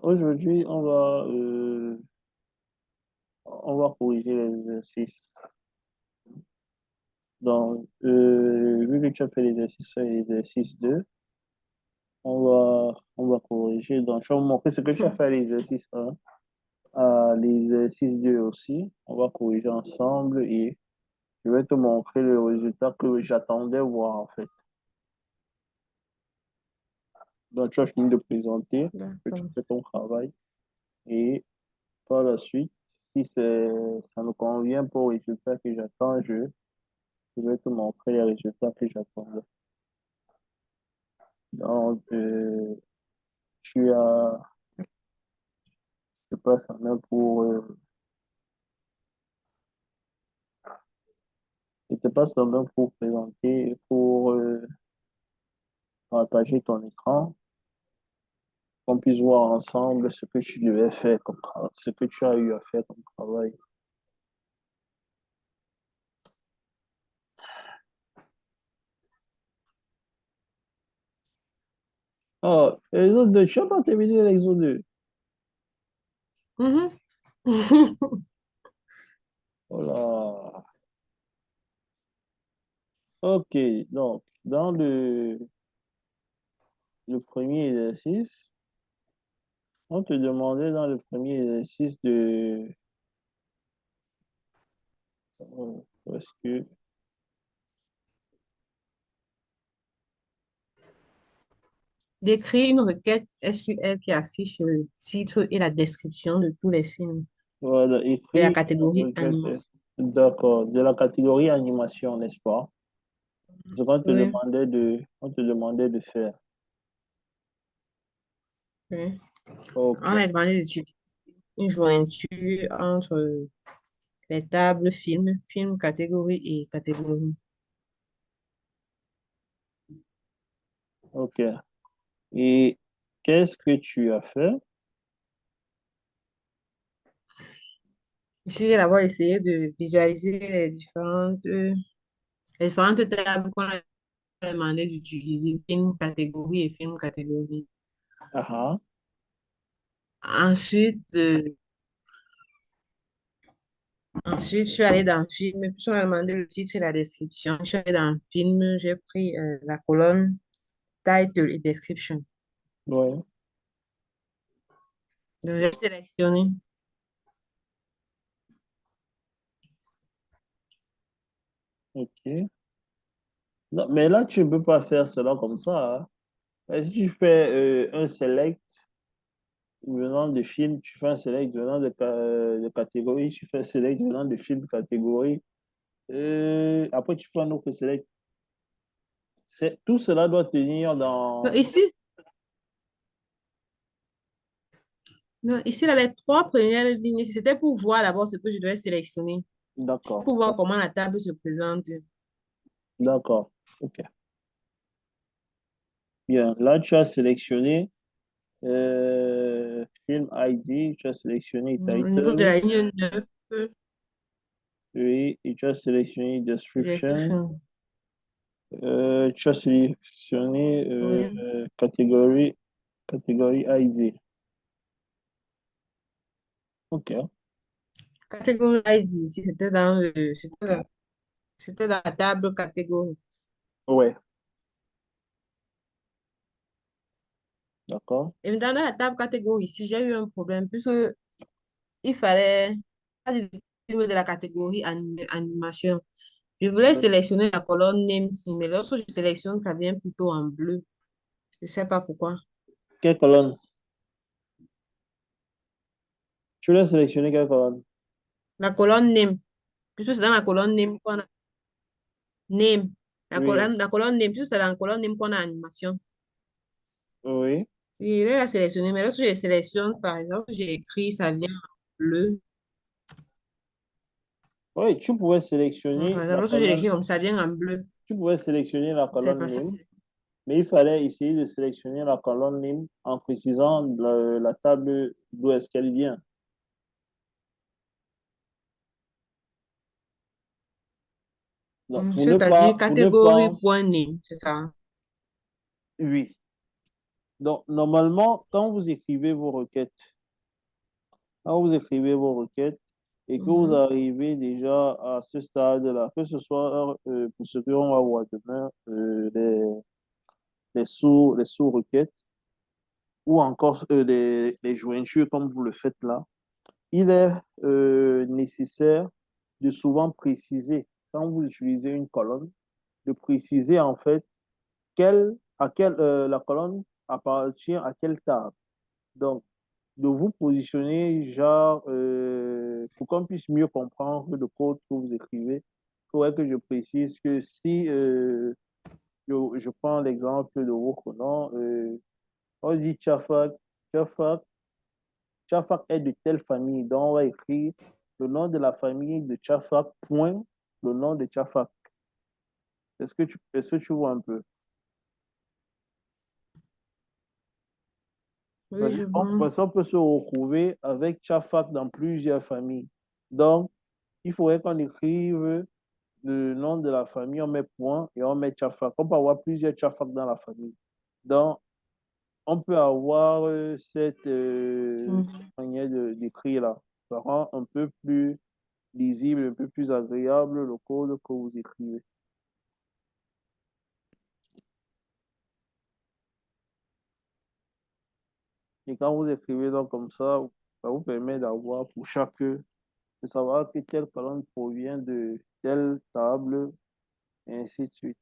Aujourd'hui, on va corriger les exercices. Donc, vu que tu as fait l'exercice 1 et l'exercice 2, on va corriger. Donc, je vais vous montrer ce que tu as fait à l'exercice 1, à l'exercice 2 aussi. On va corriger ensemble et je vais te montrer le résultat que j'attendais voir en fait. Donc, tu as fini de présenter que tu D'accord. fais ton travail et par la suite, si ça ne convient pas au résultat que j'attends, je vais te montrer les résultats que j'attends. Donc, tu as, je passe en main je te passe en main pour présenter, pour partager ton écran, qu'on puisse voir ensemble ce que tu devais faire comme travail, ce que tu as eu à faire comme travail. Ah, l'exo 2, tu n'as pas terminé l'exo 2. Mhm. Voilà. Ok, donc, dans le premier exercice, on te demandait dans le premier exercice où est-ce que, D'écrire une requête SQL qui affiche le titre et la description de tous les films voilà, et la écrit, catégorie animation. d'accord, de la catégorie animation, n'est-ce pas? Ce qu'on te Oui, demandait on te demandait de faire. oui. Ok, On a demandé d'étudier une jointure entre les tables films, film catégorie et catégorie. ok. Et qu'est-ce que tu as fait? Ici, j'ai d'abord essayé de visualiser les différentes tables qu'on a demandé d'utiliser, film catégorie et film catégorie. Ah, ah, Ensuite, ensuite, je suis allée dans film, puis on a demandé le titre et la description. Je suis allée dans film, j'ai pris la colonne title et description. ouais, Donc, j'ai sélectionné. ok. Non, mais là, tu ne peux pas faire cela comme ça, hein. Si tu fais un select venant de film, tu fais un select venant de catégorie, tu fais un select venant de film catégorie, après tu fais un autre select. Tout cela doit tenir Donc, dans... ici, non, ici, là, les trois premières lignes, c'était pour voir d'abord ce que je devais sélectionner, D'accord, pour voir comment la table se présente. d'accord, ok. Bien, là, tu as sélectionné film ID, tu as sélectionné Au niveau de title, la ligne 9, oui, et tu as sélectionné description, description. tu as sélectionné Oui. catégorie ID. Ok, Catégorie ID, ici, c'était dans la table catégorie. ouais, d'accord. Et maintenant, dans la table catégorie, ici, j'ai eu un problème, puisque il fallait pas du film de la catégorie animation. Je voulais sélectionner la colonne name, si, mais lorsque je sélectionne, ça vient plutôt en bleu. Je ne sais pas pourquoi. Quelle colonne? Tu voulais sélectionner quelle colonne? La colonne name, puisque c'est dans la colonne name qu'on a name. Oui, La colonne name, puisque c'est dans la colonne name qu'on a animation. oui. Et il a sélectionné, mais lorsque je sélectionne, par exemple, j'ai écrit, ça vient en bleu. Oui, Par exemple, lorsque je l'écris comme ça vient en bleu. tu pouvais sélectionner la C'est colonne pas ça. name, mais il fallait essayer de sélectionner la colonne name en précisant la table d'où est-ce qu'elle vient. Donc, C'est-à-dire pour ne pas, catégorie point name, c'est ça. oui. Donc, normalement, quand vous écrivez vos requêtes et que vous Mhm. arrivez déjà à ce stade-là, que ce soit pour ce qu'on va voir demain, les sous-requêtes ou encore les jointures comme vous le faites là, il est nécessaire de souvent préciser, quand vous utilisez une colonne, de préciser en fait la colonne appartient à quelle table. Donc, de vous positionner, genre, pour qu'on puisse mieux comprendre le code que vous écrivez, il faudrait que je précise que si je prends l'exemple de vos pronoms, on dit Chafak, Chafak, Chafak est de telle famille, donc on va écrire le nom de la famille de Chafak, point, le nom de Chafak. Est-ce que tu vois un peu? Oui, je vois. Parce qu'on peut se retrouver avec Chafak dans plusieurs familles. Donc, il faudrait qu'on écrive le nom de la famille, on met point et on met Chafak. On peut avoir plusieurs Chafak dans la famille. Donc, on peut avoir cette Mhm. manière d'écrire là. Ça rend un peu plus lisible, un peu plus agréable le code que vous écrivez. Et quand vous écrivez donc comme ça vous permet d'avoir pour chaque, de savoir que telle colonne provient de telle table, et ainsi de suite.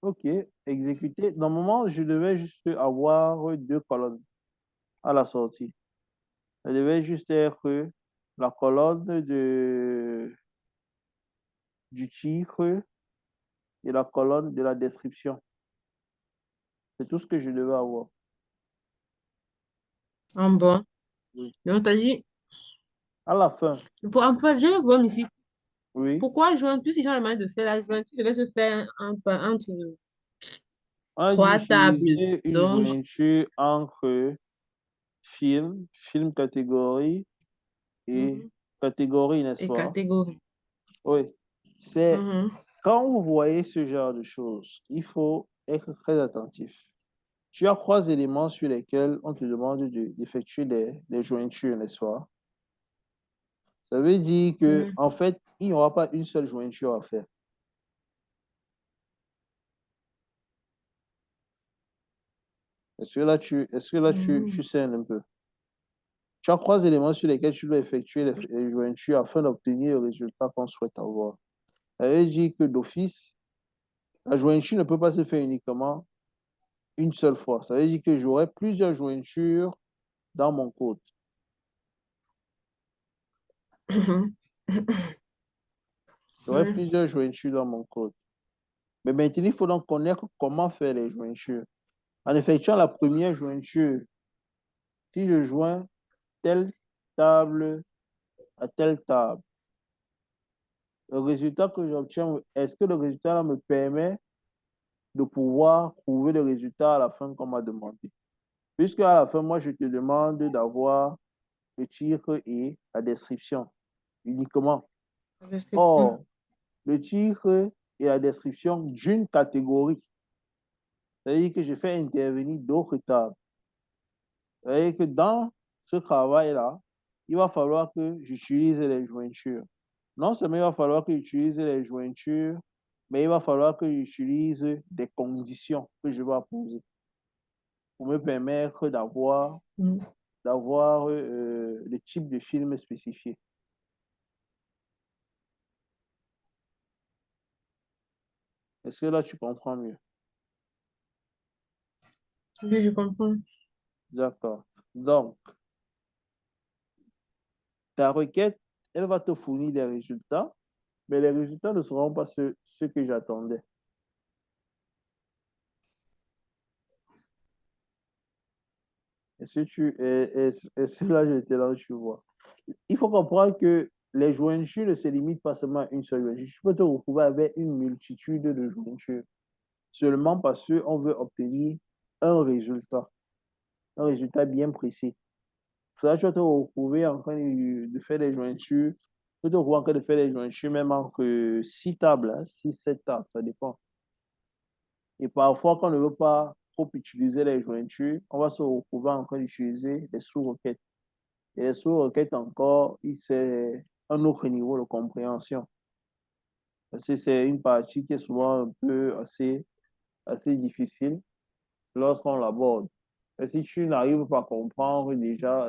OK, exécuter. Normalement, je devais juste avoir deux colonnes à la sortie. Ça devait juste être la colonne du titre et la colonne de la description. C'est tout ce que je devais avoir. En bon. Oui. Donc, t'as dit, À la fin, en fait, j'ai un problème ici. oui, Pourquoi joindre, puisqu'ils ont les moyens de faire la jointure devait se faire entre on a dû trois tables. utiliser une Donc, jointure entre film catégorie et mhm. catégorie, n'est-ce Et pas? catégorie. Oui. C'est Mhm. quand vous voyez ce genre de choses, il faut être très attentif. Tu as trois éléments sur lesquels on te demande d'effectuer des jointures, n'est-ce pas? Ça veut dire que, Oui. en fait, il n'y aura pas une seule jointure à faire. Est-ce que là, tu Mhm. sais un peu? Tu as trois éléments sur lesquels tu dois effectuer les jointures afin d'obtenir le résultat qu'on souhaite avoir. Ça veut dire que d'office, la jointure ne peut pas se faire uniquement une seule fois. Ça veut dire que j'aurai plusieurs jointures dans mon code. Mhm. J'aurai Oui. plusieurs jointures dans mon code. Mais maintenant, il faut donc connaître comment faire les jointures. En effectuant la première jointure, si je joins telle table à telle table, le résultat que j'obtiens, est-ce que le résultat là me permet de pouvoir trouver le résultat à la fin qu'on m'a demandé? Puisque à la fin, moi, je te demande d'avoir le titre et la description uniquement. La description. Or, le titre et la description d'une catégorie, c'est-à-dire que je fais intervenir d'autres tables. C'est-à-dire que dans ce travail-là, il va falloir que j'utilise les jointures. Non seulement il va falloir que j'utilise les jointures, mais il va falloir que j'utilise des conditions que je vais poser pour me permettre Mhm. d'avoir le type de film spécifié. Est-ce que là, tu comprends mieux? Oui, je comprends. D'accord. Donc, ta requête, elle va te fournir des résultats, mais les résultats ne seront pas ceux que j'attendais. Est-ce que là, j'étais là, tu vois? Il faut comprendre que les jointures ne se limitent pas seulement à une seule jointure. Je peux te retrouver avec une multitude de jointures seulement parce qu'on veut obtenir un un résultat bien précis. Pour ça, tu vas te retrouver en train de faire des jointures plutôt courant que de faire des jointures même entre 6 tables, hein, 6, 7 tables, ça dépend. Et parfois, quand on ne veut pas trop utiliser les jointures, on va se retrouver en train d'utiliser des sous-requêtes. Et les sous-requêtes encore, c'est un autre niveau de compréhension. Parce que c'est une partie qui est souvent un peu assez difficile lorsqu'on l'aborde. Et si tu n'arrives pas à comprendre déjà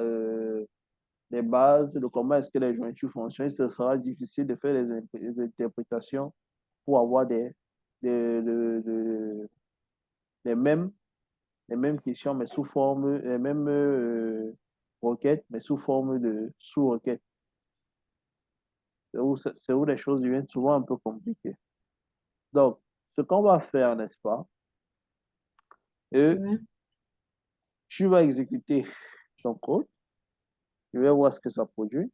les bases de comment est-ce que les jointures fonctionnent, ce sera difficile de faire des interprétations pour avoir des, de- de- les mêmes, les mêmes questions, mais sous forme, les mêmes requêtes, mais sous forme de sous-requêtes. C'est où les choses deviennent souvent un peu compliquées. Donc, ce qu'on va faire, n'est-ce pas? Et Ouais. tu vas exécuter ton code. Je vais voir ce que ça produit.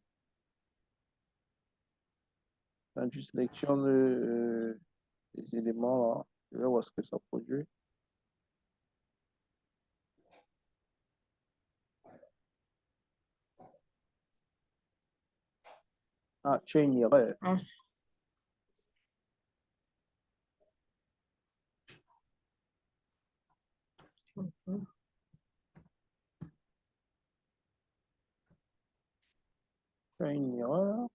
Quand tu sélectionnes les éléments là, je vais voir ce que ça produit. Ah, tu as une erreur. Ah, ok. Tu as une erreur.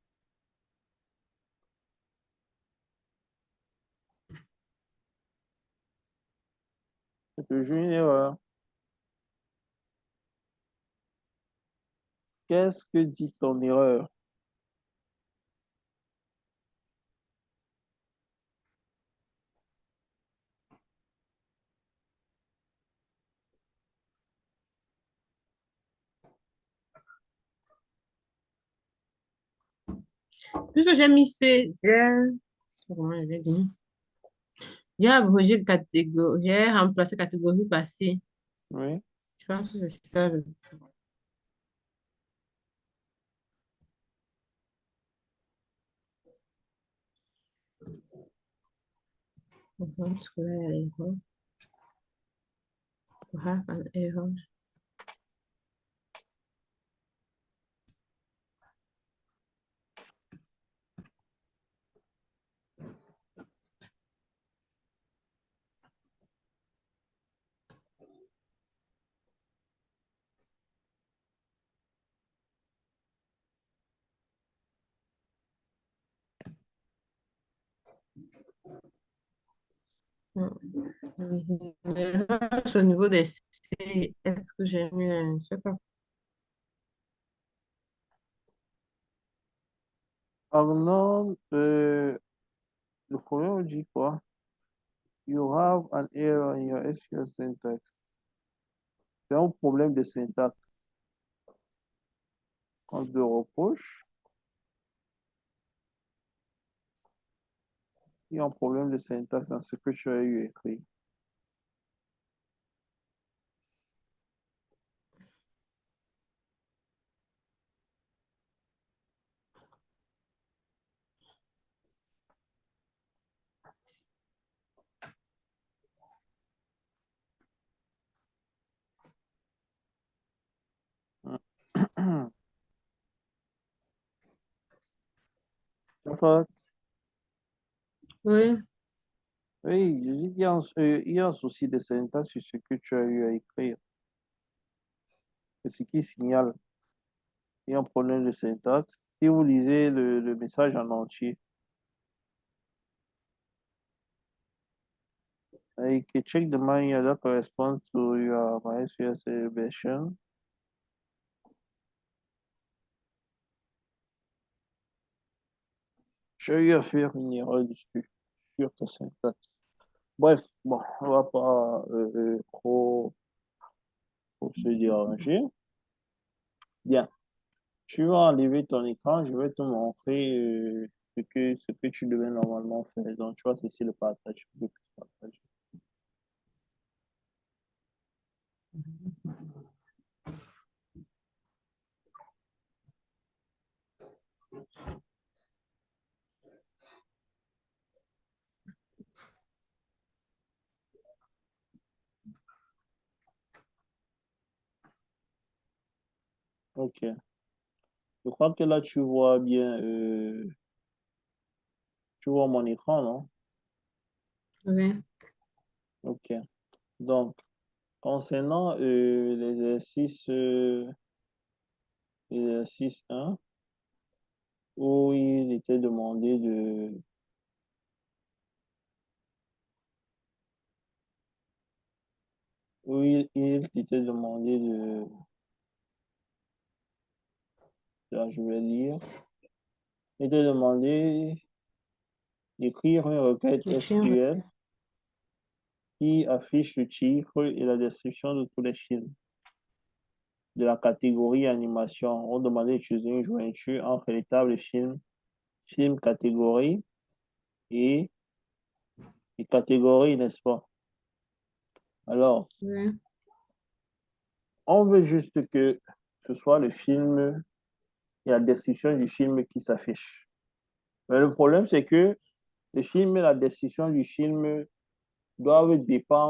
C'est toujours une erreur. Qu'est-ce que dit ton erreur? Puisque j'ai mis comment je vais dire? J'ai abrogé catégorie, j'ai remplacé catégorie passée. Oui. Je pense que c'est ça le problème. Parce que là, il y a l'erreur. Have an error. L'erreur, c'est au niveau des C. Est-ce que j'ai mis, je ne sais pas. Arnaud, le problème dit quoi? You have an error in your SQL syntax. C'est un problème de syntaxe. Quand je reproche, il y a un problème de syntaxe dans ce que tu as eu écrit. Enfin, Oui, oui, je dis qu'il y a un souci de syntaxe sur ce que tu as eu à écrire. C'est ce qui signale qu'il y a un problème de syntaxe. Si vous lisez le message en entier, et que check the line that corresponds to your MySQL version. J'ai eu à faire une erreur dessus, sur ta syntaxe. Bref, bon, on va pas trop se déranger. Bien, tu vas enlever ton écran, je vais te montrer ce que tu devais normalement faire. Donc, tu vas cesser le partage. Tu peux plus partager. Ok. Je crois que là, tu vois bien, tu vois mon écran, non? Oui. OK. Donc, concernant l'exercice 1, où il était demandé où il était demandé là, je vais lire, il était demandé d'écrire une requête J'écris. SQL qui affiche le titre et la description de tous les films de la catégorie animation. On demandait d'utiliser une jointure entre les tables film catégorie et les catégories, n'est-ce pas? Alors, Oui. on veut juste que ce soit le film et la description du film qui s'affiche. Mais le problème, c'est que le film et la description du film doivent dépendre